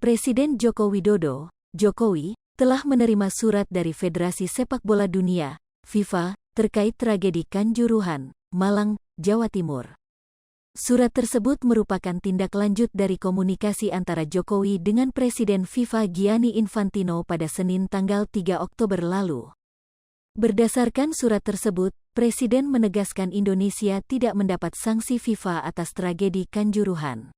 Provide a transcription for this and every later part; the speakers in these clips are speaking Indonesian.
Presiden Joko Widodo, Jokowi, telah menerima surat dari Federasi Sepak Bola Dunia, FIFA, terkait tragedi Kanjuruhan, Malang, Jawa Timur. Surat tersebut merupakan tindak lanjut dari komunikasi antara Jokowi dengan Presiden FIFA Gianni Infantino pada Senin tanggal 3 Oktober lalu. Berdasarkan surat tersebut, Presiden menegaskan Indonesia tidak mendapat sanksi FIFA atas tragedi Kanjuruhan.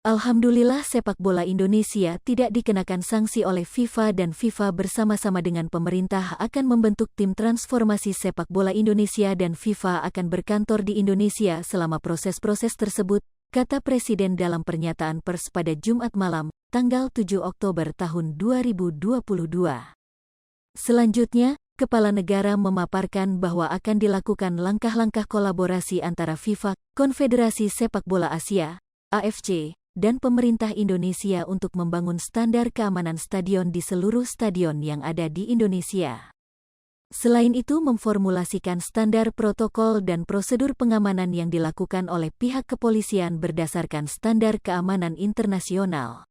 Alhamdulillah sepak bola Indonesia tidak dikenakan sanksi oleh FIFA dan FIFA bersama-sama dengan pemerintah akan membentuk tim transformasi sepak bola Indonesia dan FIFA akan berkantor di Indonesia selama proses-proses tersebut, kata Presiden dalam pernyataan pers pada Jumat malam, tanggal 7 Oktober tahun 2022. Selanjutnya, Kepala Negara memaparkan bahwa akan dilakukan langkah-langkah kolaborasi antara FIFA, Konfederasi Sepak Bola Asia, AFC, dan pemerintah Indonesia untuk membangun standar keamanan stadion di seluruh stadion yang ada di Indonesia. Selain itu memformulasikan standar protokol dan prosedur pengamanan yang dilakukan oleh pihak kepolisian berdasarkan standar keamanan internasional.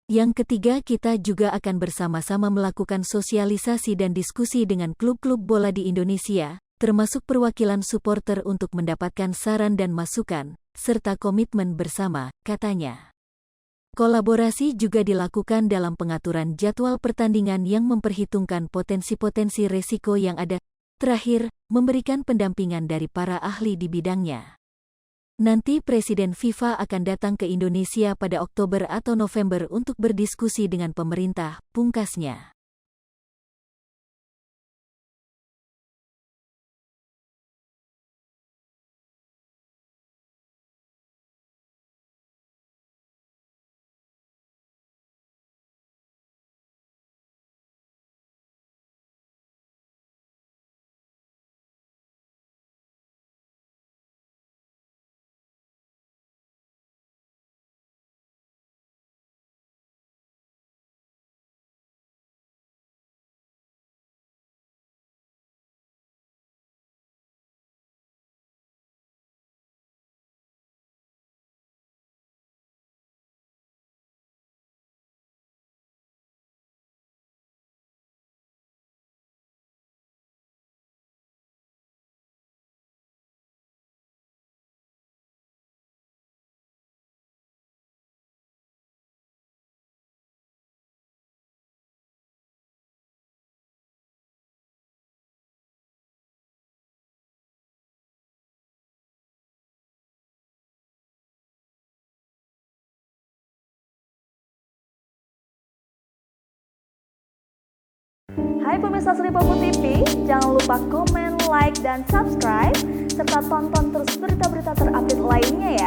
Yang ketiga, kita juga akan bersama-sama melakukan sosialisasi dan diskusi dengan klub-klub bola di Indonesia, termasuk perwakilan supporter untuk mendapatkan saran dan masukan, serta komitmen bersama, katanya. Kolaborasi juga dilakukan dalam pengaturan jadwal pertandingan yang memperhitungkan potensi-potensi resiko yang ada. Terakhir, memberikan pendampingan dari para ahli di bidangnya. Nanti Presiden FIFA akan datang ke Indonesia pada Oktober atau November untuk berdiskusi dengan pemerintah, pungkasnya. Hai pemirsa Sri Popo TV, jangan lupa komen, like, dan subscribe, serta tonton terus berita-berita terupdate lainnya ya.